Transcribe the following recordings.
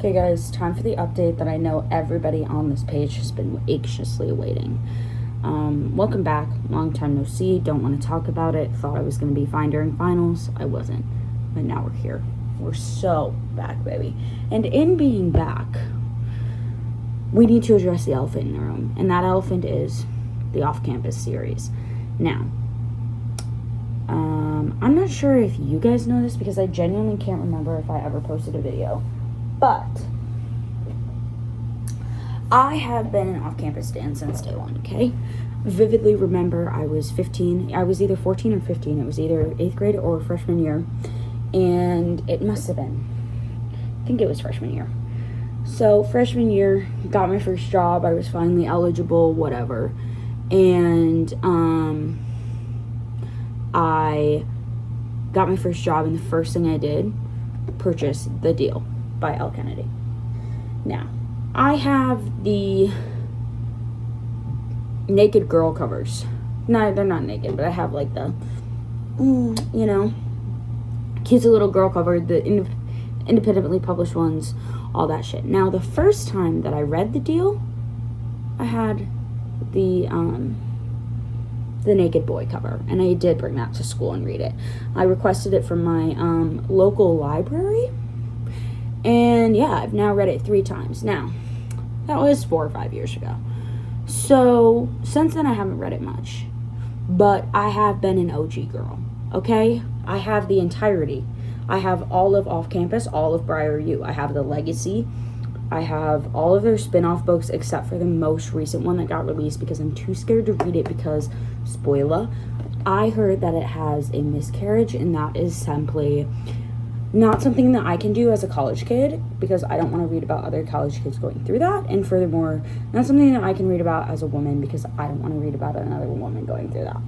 Okay guys, time for the update that I know everybody on this page has been anxiously awaiting. Welcome back. Long time no see. Don't want to talk about it. Thought I was going to be fine during finals. I wasn't. But now we're here. We're so back, baby. And in being back, we need to address the elephant in the room. And that elephant is the off-campus series. Now, I'm not sure if you guys know this because I genuinely can't remember if I ever posted a video. But I have been an off-campus stan since day one, okay? Vividly remember I was 15. I was either 14 or 15. It was either 8th grade or freshman year. And it must have been, I think it was freshman year. So freshman year, got my first job. I was finally eligible, whatever. And I got my first job, and the first thing I did, purchase The Deal by Elle Kennedy. Now, I have the naked girl covers. No, they're not naked, but I have like the, cutesy little girl cover, the independently published ones, all that shit. Now, the first time that I read The Deal, I had the naked boy cover, and I did bring that to school and read it. I requested it from my local library, and yeah, I've now read it 3 times. Now, that was 4 or 5 years ago. So, since then I haven't read it much, but I have been an OG girl, okay? I have the entirety. I have all of Off Campus, all of Briar U. I have the Legacy. I have all of their spin-off books except for the most recent one that got released because I'm too scared to read it because, spoiler, I heard that it has a miscarriage, and that is simply not something that I can do as a college kid because I don't want to read about other college kids going through that. And furthermore, not something that I can read about as a woman because I don't want to read about another woman going through that.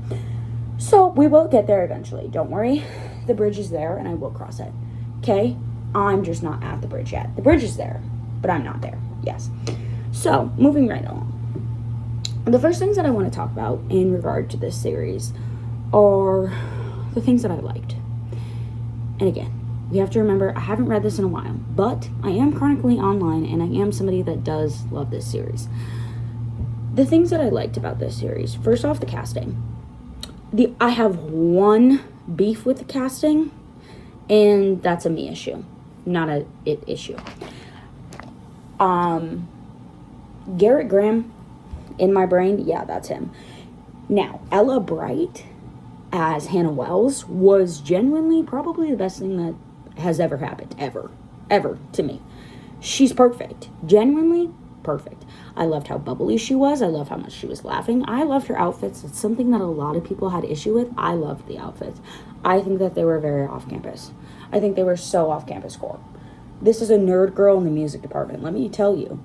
So we will get there eventually. Don't worry. The bridge is there and I will cross it. Okay? I'm just not at the bridge yet. The bridge is there, but I'm not there. Yes. So, moving right along. The first things that I want to talk about in regard to this series are the things that I liked. And again, you have to remember, I haven't read this in a while, but I am chronically online, and I am somebody that does love this series. The things that I liked about this series, first off, the casting. I have one beef with the casting, and that's a me issue, not a it issue. Garrett Graham, in my brain, yeah, that's him. Now, Ella Bright as Hannah Wells was genuinely probably the best thing that has ever happened, ever to me. She's perfect, genuinely perfect. I loved how bubbly she was. I loved how much she was laughing. I loved her outfits. It's something that a lot of people had issue with. I loved the outfits. I think that they were very off-campus. I think they were so off-campus core. This is a nerd girl in the music department. Let me tell you,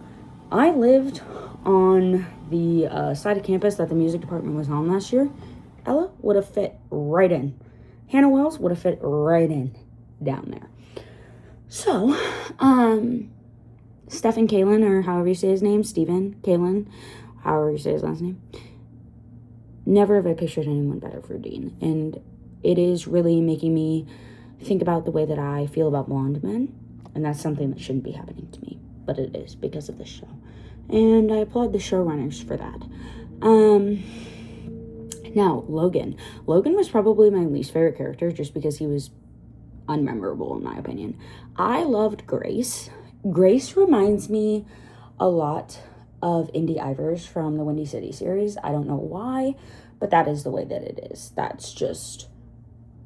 I lived on the side of campus that the music department was on last year. Ella would have fit right in. Hannah Wells would have fit right in down there. So, Stephen Kalen, or however you say his name, Stephen Kalen, however you say his last name, never have I pictured anyone better for Dean. And it is really making me think about the way that I feel about blonde men. And that's something that shouldn't be happening to me. But it is because of this show. And I applaud the showrunners for that. Now, Logan. Logan was probably my least favorite character just because he was unmemorable in my opinion. I loved Grace. Grace reminds me a lot of Indy Ivers from the Windy City series. I don't know why, but that is the way that it is. That's just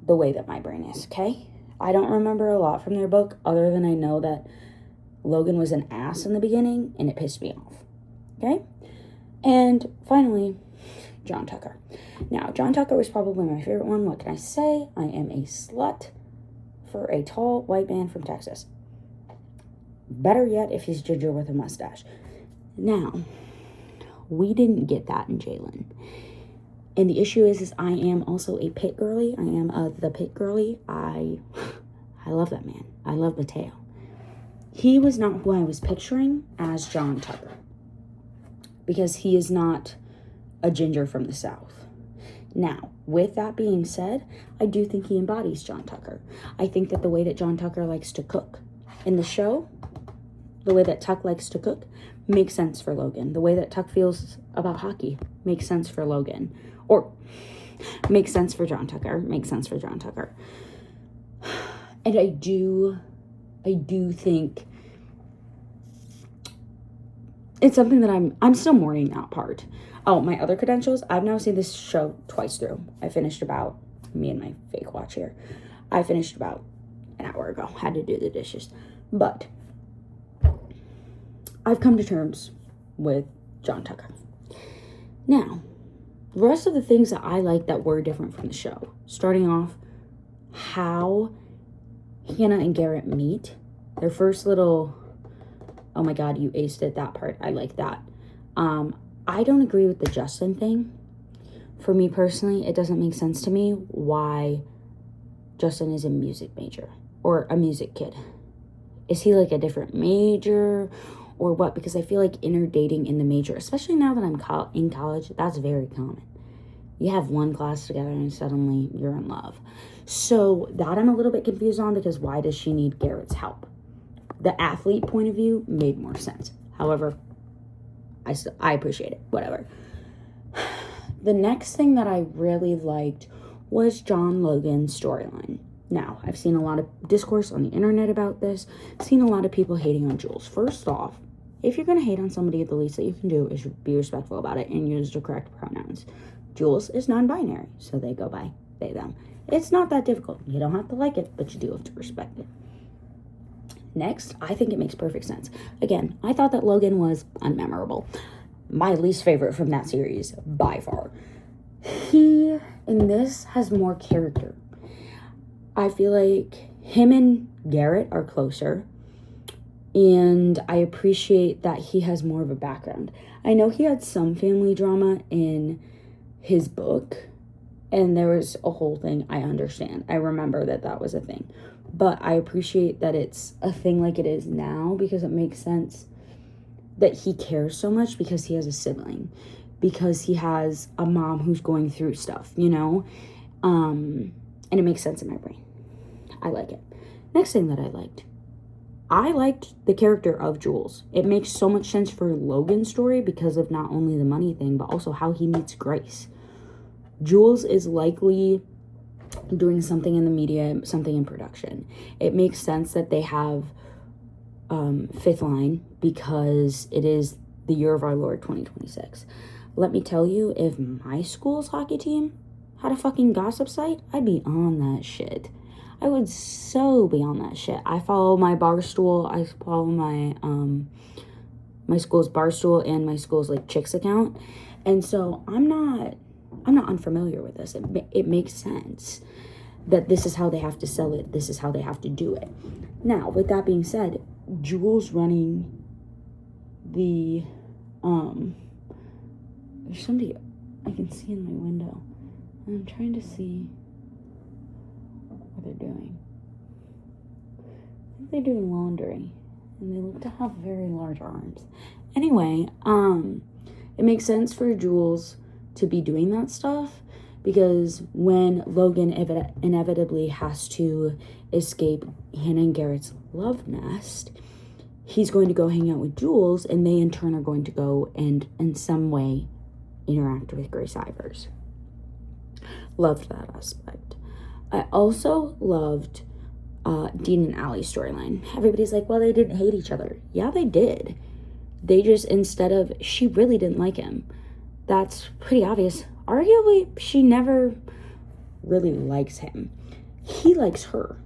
the way that my brain is, okay? I don't remember a lot from their book other than I know that Logan was an ass in the beginning and it pissed me off, okay? And finally, John Tucker. Now, John Tucker was probably my favorite one. What can I say? I am a slut for a tall white man from Texas. Better yet if he's ginger with a mustache. Now, we didn't get that in Jalen. And the issue is I am also a pit girly. I am the pit girly. I love that man. I love Mateo. He was not who I was picturing as John Tucker. Because he is not a ginger from the South. Now, with that being said, I do think he embodies John Tucker. I think that the way that John Tucker likes to cook in the show, The way that Tuck likes to cook makes sense for Logan. The way that Tuck feels about hockey makes sense for Logan. Or makes sense for John Tucker. Makes sense for John Tucker. And I do think it's something that I'm still mourning that part. Oh, my other credentials. I've now seen this show twice through. I finished about, me and my fake watch here. I finished about an hour ago. Had to do the dishes. But I've come to terms with John Tucker. Now, the rest of the things that I like that were different from the show. Starting off, how Hannah and Garrett meet. Their first little, oh my God, you aced it, that part. I like that. I don't agree with the Justin thing. For me personally, it doesn't make sense to me why Justin is a music major or a music kid. Is he like a different major or what? Because I feel like interdating in the major, especially now that I'm in college, that's very common. You have one class together and suddenly you're in love. So that I'm a little bit confused on, because why does she need Garrett's help? The athlete point of view made more sense. However, I appreciate it. Whatever. The next thing that I really liked was John Logan's storyline. Now, I've seen a lot of discourse on the internet about this. Seen a lot of people hating on Jules. First off, if you're going to hate on somebody, the least that you can do is be respectful about it and use the correct pronouns. Jules is non-binary, so they go by they, them. It's not that difficult. You don't have to like it, but you do have to respect it. Next, I think it makes perfect sense. Again, I thought that Logan was unmemorable. My least favorite from that series, by far. He, in this, has more character. I feel like him and Garrett are closer. And I appreciate that he has more of a background. I know he had some family drama in his book. And there was a whole thing, I understand. I remember that was a thing. But I appreciate that it's a thing like it is now, because it makes sense that he cares so much because he has a sibling. Because he has a mom who's going through stuff, you know? And it makes sense in my brain. I like it. Next thing that I liked the character of Jules. It makes so much sense for Logan's story because of not only the money thing, but also how he meets Grace. Jules is likely doing something in the media, something in production. It makes sense that they have Fifth Line because it is the year of our Lord 2026. Let me tell you, if my school's hockey team had a fucking gossip site, I'd be on that shit. I would so be on that shit. I follow my Barstool. I follow my my school's Barstool and my school's like Chicks account, and so I'm not unfamiliar with this. It makes sense that this is how they have to sell it. This is how they have to do it. Now, with that being said, Jules running the there's somebody I can see in my window. I'm trying to see what they're doing. I think they're doing laundry, and they look to have very large arms. Anyway, it makes sense for Jules to be doing that stuff, because when Logan inevitably has to escape Hannah and Garrett's love nest, he's going to go hang out with Jules, and they in turn are going to go and in some way interact with Grace Ivers. Loved that aspect. I also loved Dean and Allie's storyline. Everybody's like, well, they didn't hate each other. Yeah, they did. They just, instead of, she really didn't like him. That's pretty obvious. Arguably, she never really likes him. He likes her.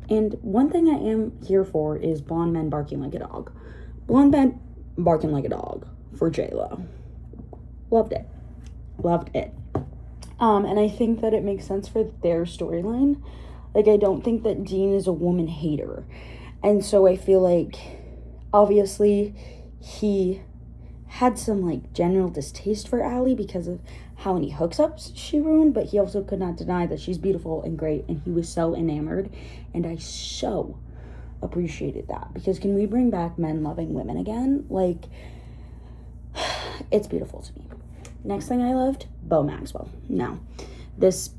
And one thing I am here for is blonde men barking like a dog. Blonde men barking like a dog for J-Lo. Loved it. Loved it. And I think that it makes sense for their storyline. Like, I don't think that Dean is a woman hater. And so I feel like, obviously, he had some, like, general distaste for Allie because of how many hookups she ruined, but he also could not deny that she's beautiful and great, and he was so enamored, and I so appreciated that. Because can we bring back men loving women again? Like, it's beautiful to me. Next thing I loved, Bo Maxwell. Now, this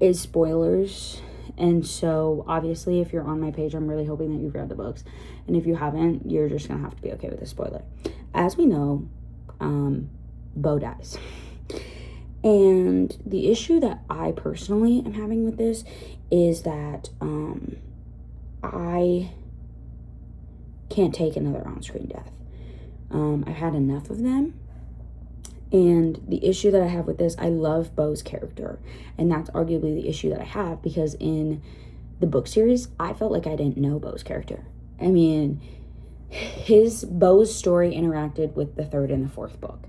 is spoilers And so, obviously, if you're on my page, I'm really hoping that you've read the books. And if you haven't, you're just going to have to be okay with the spoiler. As we know, Bo dies. And the issue that I personally am having with this is that I can't take another on-screen death. I've had enough of them. And the issue that I have with this, I love Bo's character. And that's arguably the issue that I have, because in the book series, I felt like I didn't know Bo's character. I mean, Bo's story interacted with the third and the fourth book.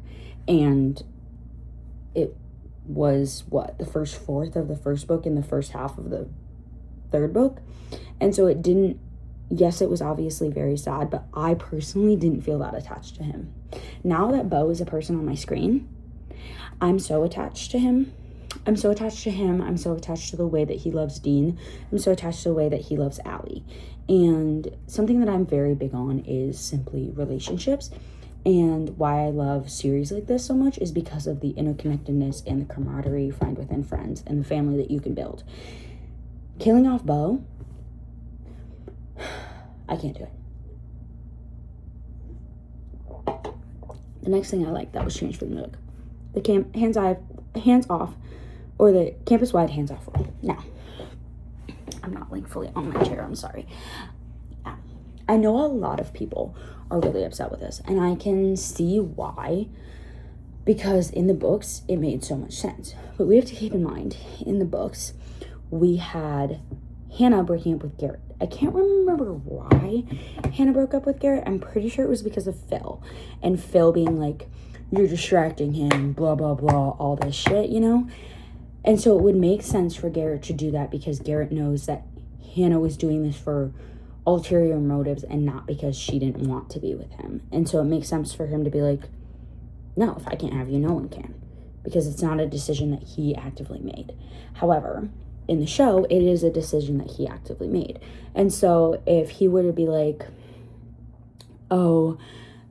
And it was, the first fourth of the first book and the first half of the third book. And so it didn't, yes, it was obviously very sad, but I personally didn't feel that attached to him. Now that Bo is a person on my screen, I'm so attached to him. I'm so attached to him. I'm so attached to the way that he loves Dean. I'm so attached to the way that he loves Allie. And something that I'm very big on is simply relationships. And why I love series like this so much is because of the interconnectedness and the camaraderie you find within friends and the family that you can build. Killing off Bo, I can't do it. The next thing I like that was changed from the book, the hands off, or the campus-wide hands-off rule. Now, I'm not like fully on my chair, I'm sorry. I know a lot of people are really upset with this, and I can see why, because in the books, it made so much sense. But we have to keep in mind, in the books, we had Hannah breaking up with Garrett. I can't remember why Hannah broke up with Garrett. I'm pretty sure it was because of Phil. And Phil being like, you're distracting him, blah, blah, blah, all this shit, you know? And so it would make sense for Garrett to do that, because Garrett knows that Hannah was doing this for ulterior motives and not because she didn't want to be with him. And so it makes sense for him to be like, no, if I can't have you, no one can. Because it's not a decision that he actively made. However, in the show, it is a decision that he actively made. And so if he were to be like, oh,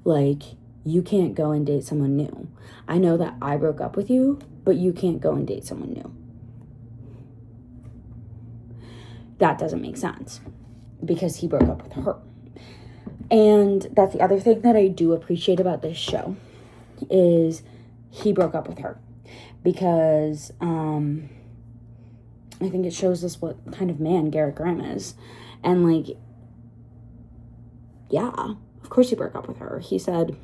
like, you can't go and date someone new. I know that I broke up with you, but you can't go and date someone new. That doesn't make sense, because he broke up with her. And that's the other thing that I do appreciate about this show, is he broke up with her. Because, I think it shows us what kind of man Garrett Graham is. And, like, yeah, of course he broke up with her. He said,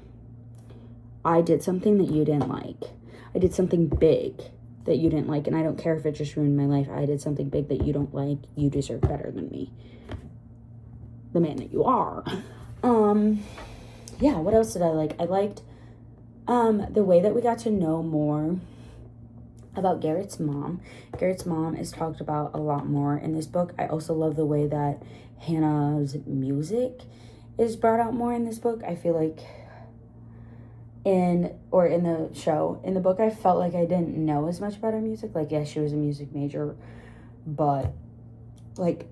I did something that you didn't like. I did something big that you didn't like, and I don't care if it just ruined my life. I did something big that you don't like. You deserve better than me. The man that you are. Yeah, what else did I like? I liked, the way that we got to know more about Garrett's mom. Garrett's mom is talked about a lot more in this book. I also love the way that Hannah's music is brought out more in this book. I feel like in the show, in the book, I felt like I didn't know as much about her music. Like, yes, she was a music major, but, like,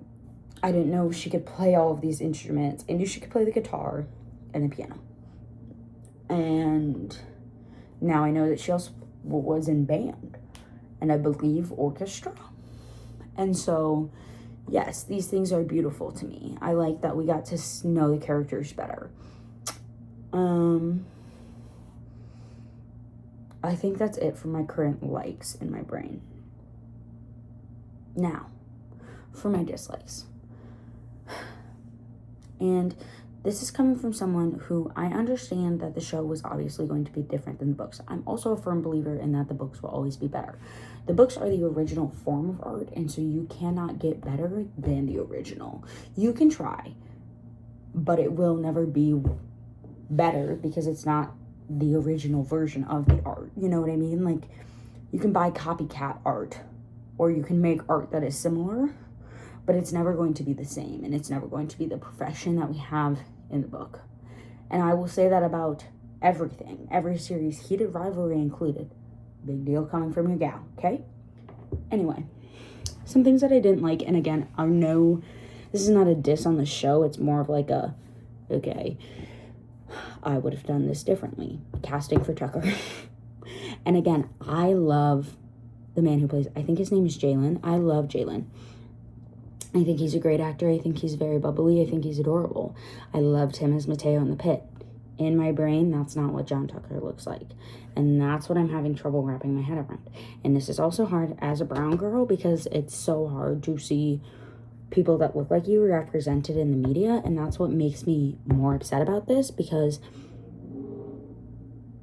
I didn't know she could play all of these instruments. I knew she could play the guitar and the piano. And now I know that she also was in band, and I believe orchestra. And so, yes, these things are beautiful to me. I like that we got to know the characters better. I think that's it for my current likes in my brain. Now, for my dislikes. And this is coming from someone who I understand that the show was obviously going to be different than the books. I'm also a firm believer in that the books will always be better. The books are the original form of art, and so you cannot get better than the original. You can try, but it will never be better because it's not the original version of the art. You know what I mean? Like, you can buy copycat art, or you can make art that is similar, but it's never going to be the same, and it's never going to be the perfection that we have in the book. And I will say that about everything, every series, heated rivalry included. Big deal coming from your gal, okay? Anyway, some things that I didn't like, and again, I know this is not a diss on the show, it's more of like a, okay, I would have done this differently. Casting for Tucker. And again, I love the man who plays, I think his name is Jalen. I love Jalen. I think he's a great actor. I think he's very bubbly. I think he's adorable. I loved him as Mateo in The Pit. In my brain, that's not what John Tucker looks like. And that's what I'm having trouble wrapping my head around. And this is also hard as a brown girl because it's so hard to see people that look like you represented in the media. And that's what makes me more upset about this because,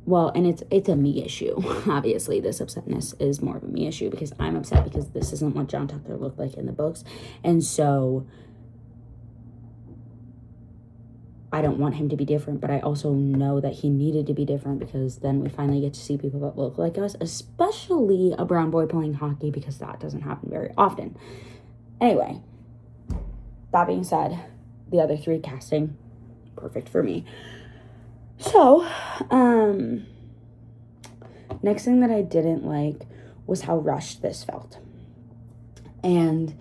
well, and it's a me issue. Obviously, this upsetness is more of a me issue because I'm upset because this isn't what John Tucker looked like in the books. And so I don't want him to be different, but I also know that he needed to be different because then we finally get to see people that look like us, especially a brown boy playing hockey because that doesn't happen very often. Anyway, that being said, the other three casting, perfect for me. So, next thing that I didn't like was how rushed this felt. And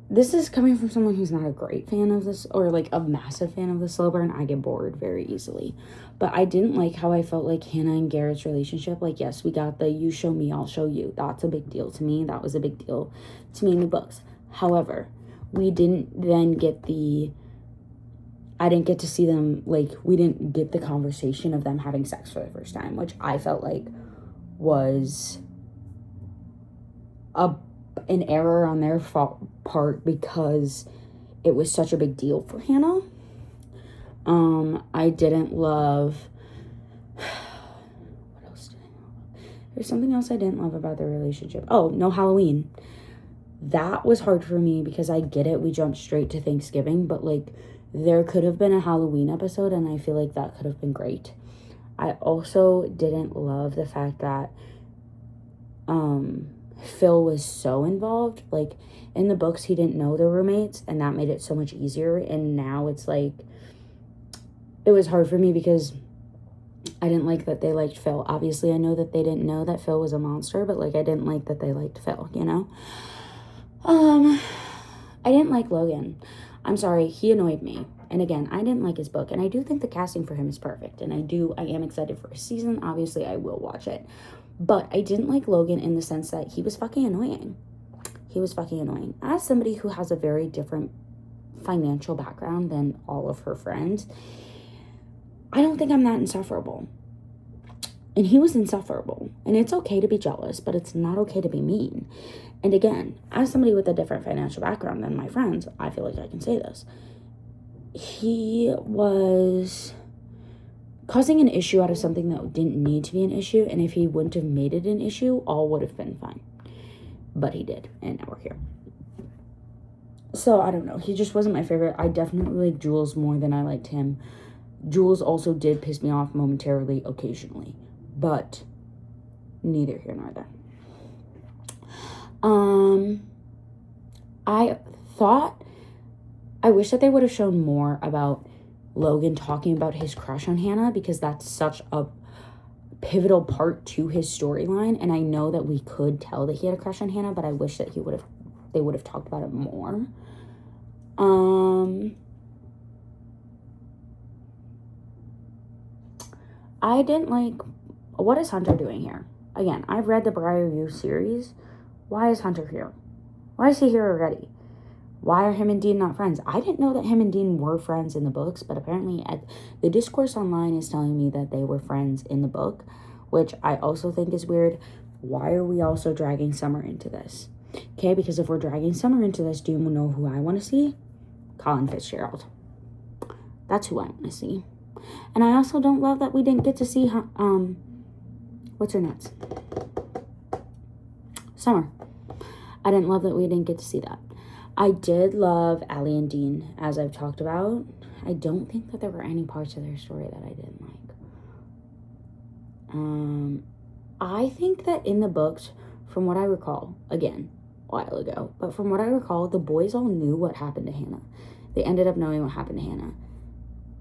this is coming from someone who's not a great fan of this, or like a massive fan of the slow burn. I get bored very easily. But I didn't like how I felt like Hannah and Garrett's relationship. Like, yes, we got the you show me, I'll show you. That's a big deal to me. That was a big deal to me in the books. However, we didn't then get I didn't get to see them, like, we didn't get the conversation of them having sex for the first time, which I felt like was an error on their part because it was such a big deal for Hannah. I didn't love... What else did I love? There's something else I didn't love about their relationship. Oh, no Halloween. That was hard for me because I get it. We jumped straight to Thanksgiving, but, like, there could have been a Halloween episode, and I feel like that could have been great. I also didn't love the fact that Phil was so involved. Like, in the books, he didn't know the roommates, and that made it so much easier. And now it's like, it was hard for me because I didn't like that they liked Phil. Obviously, I know that they didn't know that Phil was a monster, but, like, I didn't like that they liked Phil, you know? I didn't like Logan. I'm sorry, he annoyed me. And again, I didn't like his book, and I do think the casting for him is perfect, and I am excited for a season. Obviously, I will watch it. But I didn't like Logan in the sense that he was fucking annoying. He was fucking annoying. As somebody who has a very different financial background than all of her friends, I don't think I'm that insufferable. And he was insufferable. And it's okay to be jealous, but it's not okay to be mean. And again, as somebody with a different financial background than my friends, I feel like I can say this. He was causing an issue out of something that didn't need to be an issue. And if he wouldn't have made it an issue, all would have been fine. But he did. And now we're here. So, I don't know. He just wasn't my favorite. I definitely liked Jules more than I liked him. Jules also did piss me off momentarily, occasionally. But neither here nor there. I wish that they would have shown more about Logan talking about his crush on Hannah, because that's such a pivotal part to his storyline. And I know that we could tell that he had a crush on Hannah, but I wish that they would have talked about it more. I didn't like, what is Hunter doing here? Again, I've read the Briarview series. Why is Hunter here? Why is he here already? Why are him and Dean not friends? I didn't know that him and Dean were friends in the books, but apparently the discourse online is telling me that they were friends in the book, which I also think is weird. Why are we also dragging Summer into this? Okay, because if we're dragging Summer into this, do you know who I want to see? Colin Fitzgerald. That's who I want to see. And I also don't love that we didn't get to see, what's her nuts? Summer. I didn't love that we didn't get to see that. I did love Allie and Dean, as I've talked about. I don't think that there were any parts of their story that I didn't like. I think that in the books, from what I recall, again, a while ago, but from what I recall, the boys all knew what happened to Hannah. They ended up knowing what happened to Hannah.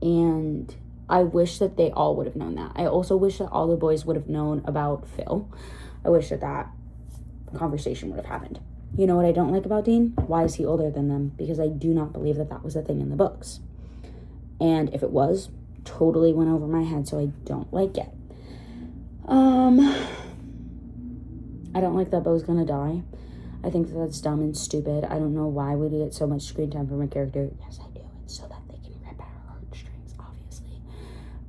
And I wish that they all would have known that. I also wish that all the boys would have known about Phil. I wish that that conversation would have happened. You know what I don't like about Dean? Why is he older than them? Because I do not believe that that was a thing in the books. And if it was, totally went over my head, so I don't like it. I don't like that Beau's gonna die. I think that's dumb and stupid. I don't know why we get so much screen time from a character. Yes, I do. It's so that they can rip our heartstrings, obviously.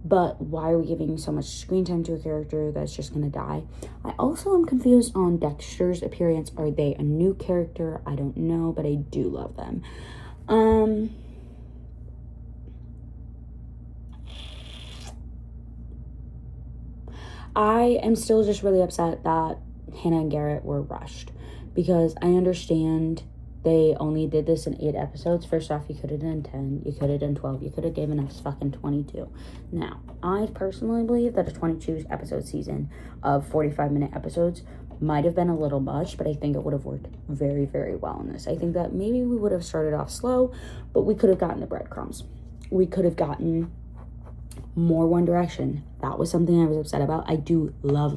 But why are we giving so much screen time to a character that's just gonna die? I also am confused on Dexter's appearance. Are they a new character? I don't know, but I do love them. I am still just really upset that Hannah and Garrett were rushed, because I understand they only did this in 8 episodes. First off, you could have done 10, you could have done 12, you could have given us fucking 22. Now, I personally believe that a 22 episode season of 45-minute episodes might have been a little much, but I think it would have worked very, very well in this. I think that maybe we would have started off slow, but we could have gotten the breadcrumbs. We could have gotten more One Direction. That was something I was upset about. I do love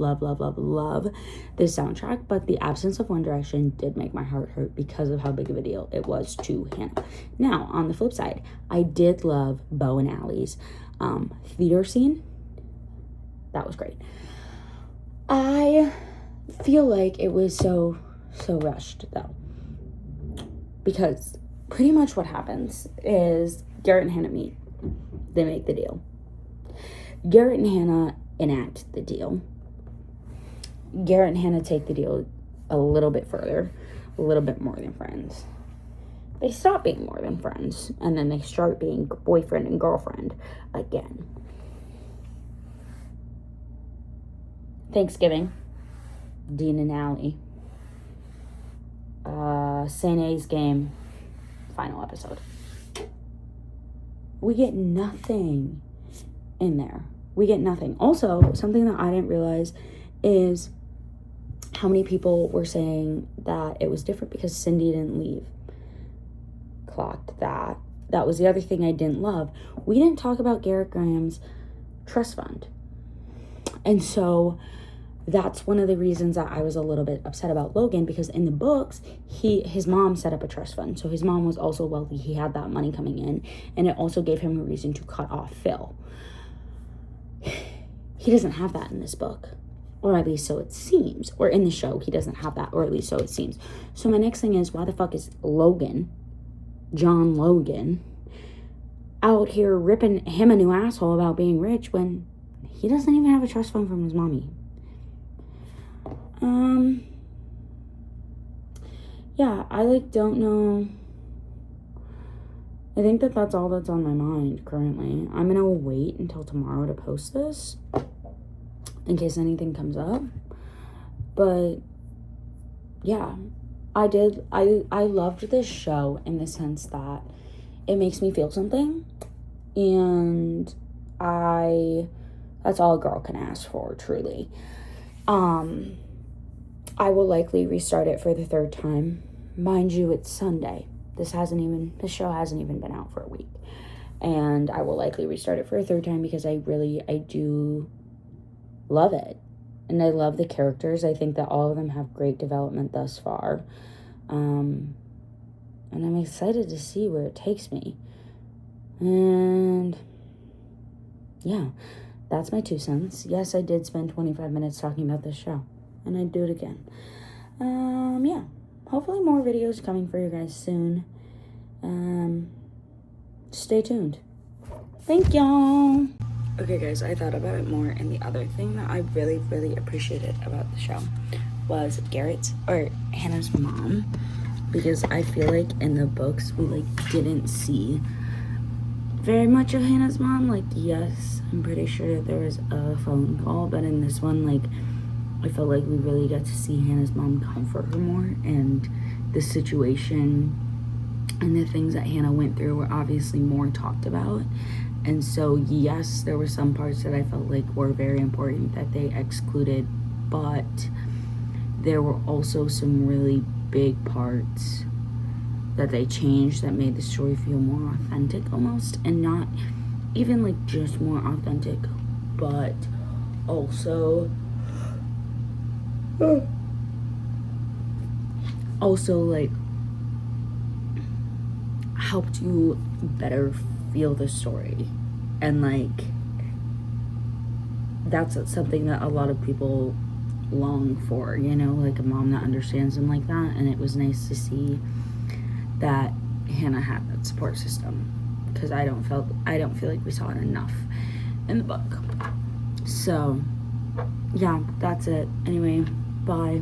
this soundtrack, but the absence of One Direction did make my heart hurt because of how big of a deal it was to Hannah. Now, on the flip side, I did love Bo and Allie's theater scene. That was great. I feel like it was so rushed, though, because pretty much what happens is Garrett and Hannah meet. They make the deal. Garrett and Hannah enact the deal. Garrett and Hannah take the deal a little bit further, a little bit more than friends. They stop being more than friends, and then they start being boyfriend and girlfriend again. Thanksgiving, Dean and Allie. St. A's game, final episode. We get nothing in there. We get nothing. Also, something that I didn't realize is how many people were saying that it was different because Cindy didn't leave. Clocked that. That was the other thing I didn't love. We didn't talk about Garrett Graham's trust fund. And so that's one of the reasons that I was a little bit upset about Logan, because in the books, his mom set up a trust fund. So his mom was also wealthy. He had that money coming in, and it also gave him a reason to cut off Phil. He doesn't have that in this book, or at least so it seems. Or in the show, he doesn't have that, or at least so it seems. So my next thing is, why the fuck is Logan, John Logan, out here ripping him a new asshole about being rich when he doesn't even have a trust fund from his mommy? Yeah, I don't know. I think that's all that's on my mind currently. I'm gonna wait until tomorrow to post this in case anything comes up. But yeah, I loved this show in the sense that it makes me feel something, and that's all a girl can ask for, truly. I will likely restart it for the 3rd time. Mind you, it's Sunday. This show hasn't even been out for a week. And I will likely restart it for a 3rd time because I do love it. And I love the characters. I think that all of them have great development thus far. And I'm excited to see where it takes me. And yeah, that's my 2 cents. Yes, I did spend 25 minutes talking about this show, and I'd do it again. Yeah, hopefully more videos coming for you guys soon. Stay tuned. Thank y'all. Okay, guys, I thought about it more, and the other thing that I really, really appreciated about the show was Hannah's mom, because I feel like in the books we didn't see very much of Hannah's mom. Yes, I'm pretty sure there was a phone call, but in this one, I felt like we really got to see Hannah's mom comfort her more, and the situation and the things that Hannah went through were obviously more talked about. And so, yes, there were some parts that I felt like were very important that they excluded, but there were also some really big parts that they changed that made the story feel more authentic almost, and not even just more authentic, but also helped you better feel the story. And that's something that a lot of people long for, you know, like a mom that understands him like that. And it was nice to see that Hannah had that support system, because I don't feel like we saw it enough in the book. So yeah, that's it. Anyway, bye.